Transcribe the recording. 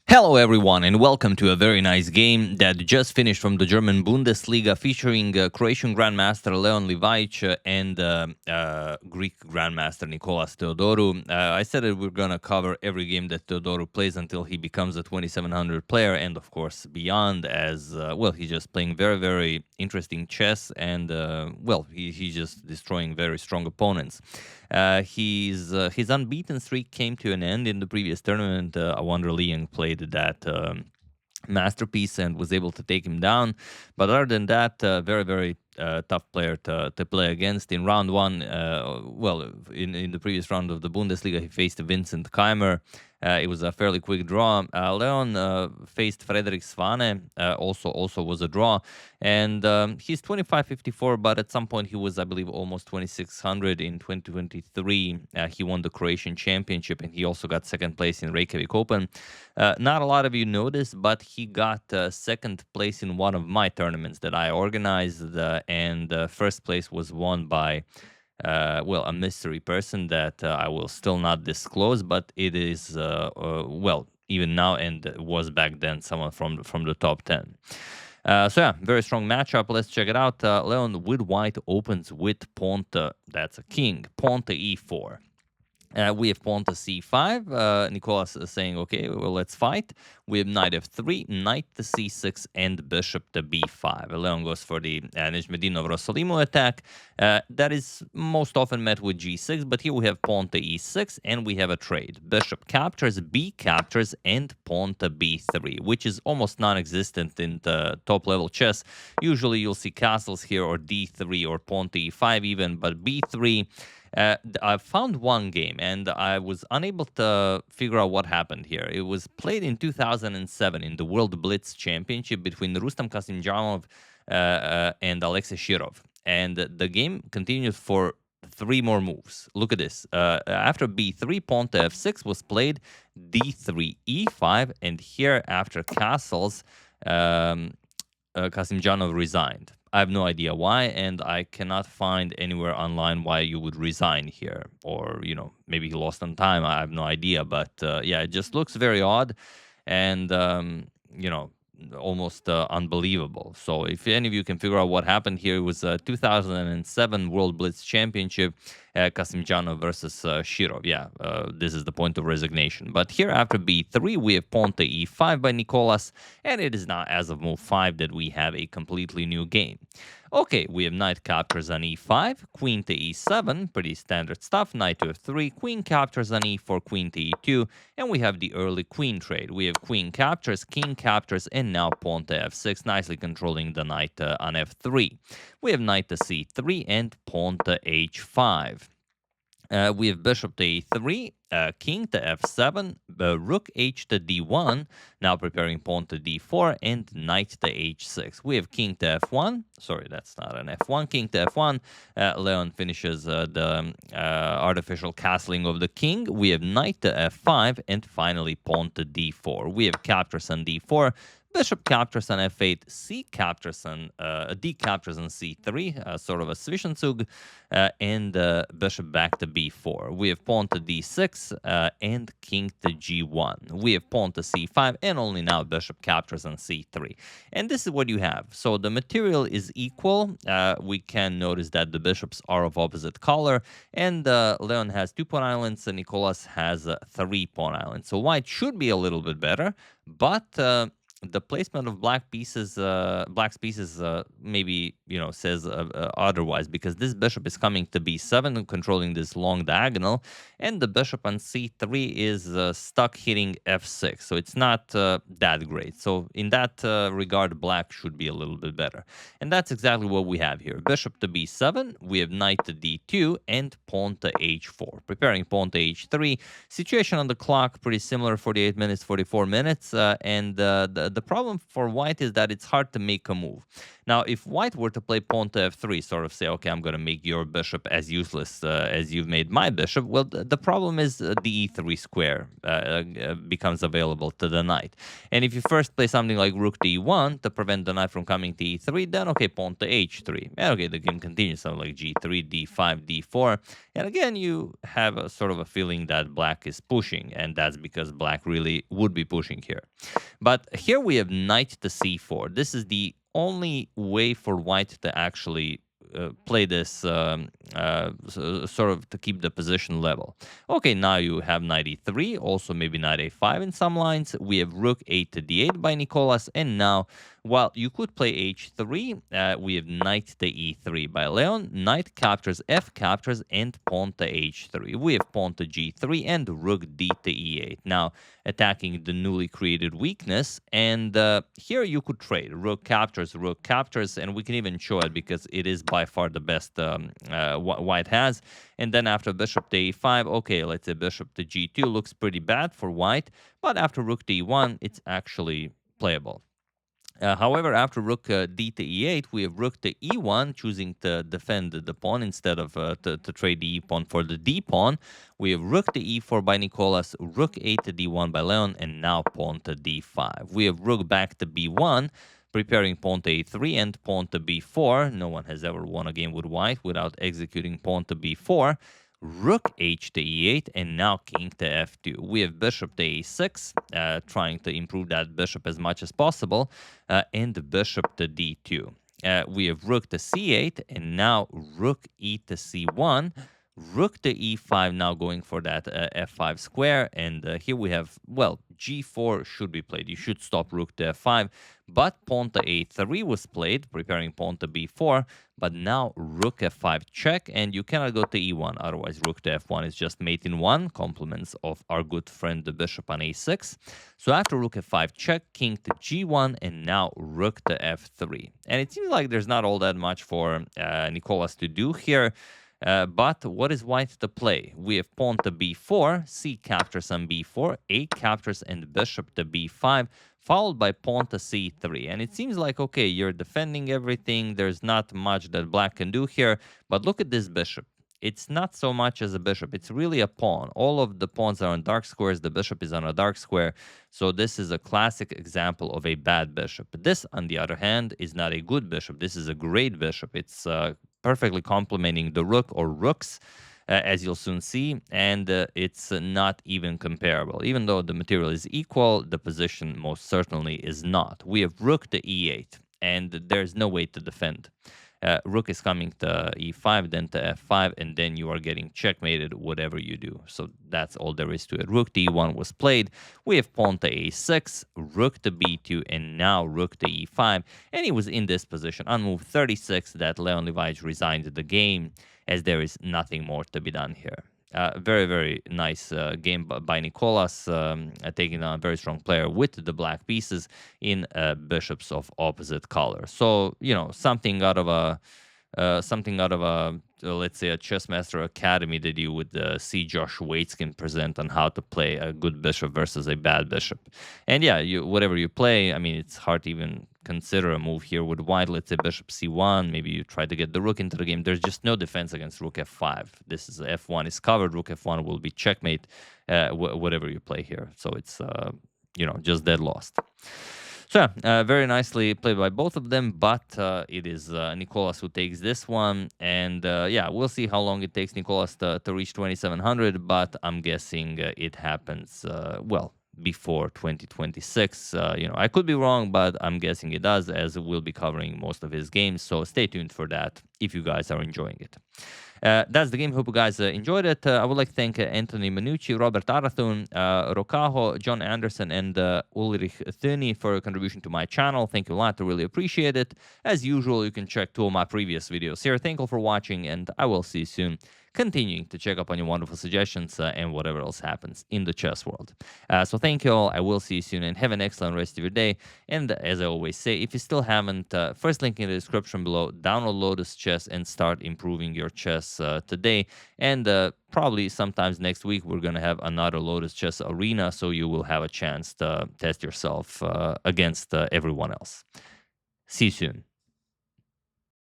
Hello everyone and welcome to a very nice game that just finished from the German Bundesliga featuring Croatian Grandmaster Leon Livaic and Greek Grandmaster Nikolas Theodorou. I said that we're going to cover every game that Theodorou plays until he becomes a 2700 player and of course beyond as, he's just playing very, very interesting chess and, he's just destroying very strong opponents. His unbeaten streak came to an end in the previous tournament. Wander Liang played that masterpiece and was able to take him down. But other than that, very, very tough player to play against. In round one, in the previous round of the Bundesliga, he faced Vincent Keimer. It was a fairly quick draw. Leon faced Frederick Svane, also was a draw. And he's 25-54, but at some point he was, I believe, almost 2600 in 2023. He won the Croatian Championship, and he also got second place in Reykjavik Open. Not a lot of you noticed, but he got second place in one of my tournaments that I organized, and first place was won by a mystery person that I will still not disclose, but it is, even now and was back then someone from the top 10. Very strong matchup. Let's check it out. Leon with white opens with pawn to, that's a king, pawn to e4. We have pawn to c5. Nikolas is saying, okay, well, let's fight. We have knight f3, knight to c6, and bishop to b5. Leon goes for the Nyezhmetdinov-Rossolimo attack. That is most often met with g6, but here we have pawn to e6, and we have a trade. Bishop captures, b captures, and pawn to b3, which is almost non-existent in the top-level chess. Usually you'll see castles here, or d3, or pawn to e5 even, but b3... I found one game, and I was unable to figure out what happened here. It was played in 2007 in the World Blitz Championship between Rustam Kasimdzhanov and Alexei Shirov. And the game continued for 3 more moves. Look at this. After b3, pawn to f6 was played, d3, e5, and here after castles, Kasimdzhanov resigned. I have no idea why, and I cannot find anywhere online why you would resign here. Or, maybe he lost on time. I have no idea. But, it just looks very odd and, almost unbelievable. So if any of you can figure out what happened here, it was a 2007 World Blitz Championship, Kasimdzhanov versus Shirov. This is the point of resignation. But here after b3, we have pawn to e5 by Nikolas, and it is now as of move 5 that we have a completely new game. Okay, we have knight captures on e5, queen to e7, pretty standard stuff, knight to f3, queen captures on e4, queen to e2, and we have the early queen trade. We have queen captures, king captures, and now pawn to f6, nicely controlling the knight on f3. We have knight to c3 and pawn to h5. We have bishop to e3, king to f7, rook h to d1, now preparing pawn to d4, and knight to h6. We have king to f1, sorry, that's not an f1, king to f1. Leon finishes the artificial castling of the king. We have knight to f5, and finally pawn to d4. We have captures on d4, bishop captures on f8, c captures on d captures on c3, sort of a Zwischenzug, and bishop back to b4. We have pawn to d6 and king to g1. We have pawn to c5, and only now bishop captures on c3. And this is what you have. So the material is equal. We can notice that the bishops are of opposite color, and Leon has 2 pawn islands, and Nikolas has 3 pawn islands. So white should be a little bit better, but the placement of black's pieces maybe says otherwise, because this bishop is coming to b7 and controlling this long diagonal, and the bishop on c3 is stuck hitting f6, so it's not that great. So in that regard, black should be a little bit better, and that's exactly what we have here. Bishop to b7, we have knight to d2, and pawn to h4, preparing pawn to h3. Situation on the clock pretty similar, 48 minutes, 44 minutes, and the problem for white is that it's hard to make a move. Now, if white were to play pawn to f3, sort of say, okay, I'm going to make your bishop as useless as you've made my bishop, well, the problem is the e3 square becomes available to the knight. And if you first play something like rook to e1 to prevent the knight from coming to e3, then, okay, pawn to h3. And, okay, the game continues, something like g3, d5, d4. And again, you have a sort of a feeling that black is pushing, and that's because black really would be pushing here. But here we have knight to c4. This is the only way for white to actually play this sort of to keep the position level. Okay, now you have knight e3, also maybe knight a5 in some lines. We have rook 8 to d8 by Nikolas, and now, well, you could play h3. We have knight to e3 by Leon. Knight captures, f captures, and pawn to h3. We have pawn to g3 and rook d to e8. Now, attacking the newly created weakness, and here you could trade. Rook captures, and we can even show it because it is by far the best white has. And then after bishop to a5, okay, let's say bishop to g2 looks pretty bad for white, but after rook to e1, it's actually playable. However, after rook d to e8, we have rook to e1, choosing to defend the pawn instead of to trade the e pawn for the d pawn. We have rook to e4 by Nikolas, rook 8 to d1 by Leon, and now pawn to d5. We have rook back to b1, preparing pawn to a3 and pawn to b4. No one has ever won a game with white without executing pawn to b4. Rook h to e8, and now king to f2. We have bishop to a6, trying to improve that bishop as much as possible, and bishop to d2. We have rook to c8, and now rook e to c1. Rook to e5, now going for that f5 square, and here we have, well, g4 should be played. You should stop rook to f5, but pawn to a3 was played, preparing pawn to b4, but now rook f5 check, and you cannot go to e1, otherwise rook to f1 is just mate in 1, compliments of our good friend the bishop on a6. So after rook f5 check, king to g1, and now rook to f3. And it seems like there's not all that much for Nikolas to do here. But what is white to play? We have pawn to b4, c captures on b4, a captures, and bishop to b5, followed by pawn to c3. And it seems like, okay, you're defending everything. There's not much that black can do here. But look at this bishop. It's not so much as a bishop. It's really a pawn. All of the pawns are on dark squares. The bishop is on a dark square. So this is a classic example of a bad bishop. This, on the other hand, is not a good bishop. This is a great bishop. It's perfectly complementing the rook or rooks, as you'll soon see, and it's not even comparable. Even though the material is equal, the position most certainly is not. We have rook to e8, and there's no way to defend. Rook is coming to e5, then to f5, and then you are getting checkmated whatever you do. So that's all there is to it. Rook to e1 was played. We have pawn to a6, rook to b2, and now rook to e5. And he was in this position on move 36 that Leon Livaic resigned the game, as there is nothing more to be done here. Very, very nice game by Nikolas, taking on a very strong player with the black pieces in bishops of opposite color. So, you know, something out of a let's say a Chessmaster Academy that you would see Josh Waitzkin present on how to play a good bishop versus a bad bishop. And yeah, whatever you play, I mean, it's hard to even consider a move here with white. Let's say bishop c1, maybe you try to get the rook into the game. There's just no defense against rook f5. This is f1 is covered. Rook f1 will be checkmate, whatever you play here. So it's you know, just dead lost. So very nicely played by both of them, but it is Nikolas who takes this one. And yeah, we'll see how long it takes Nikolas to reach 2700, but I'm guessing it happens, well, before 2026. You know, I could be wrong, but I'm guessing it does, as we'll be covering most of his games. So stay tuned for that if you guys are enjoying it. That's the game. Hope you guys enjoyed it. I would like to thank Anthony Manucci, Robert Arathun, Rokaho, John Anderson, and Ulrich Thuni for your contribution to my channel. Thank you a lot. I really appreciate it. As usual, you can check two of my previous videos here. Thank you for watching, and I will see you soon. continuing to check up on your wonderful suggestions and whatever else happens in the chess world. So thank you all. I will see you soon and have an excellent rest of your day. And as I always say, if you still haven't, first link in the description below, download Lotus Chess and start improving your chess today. And probably sometimes next week we're going to have another Lotus Chess Arena, so you will have a chance to test yourself against everyone else. See you soon.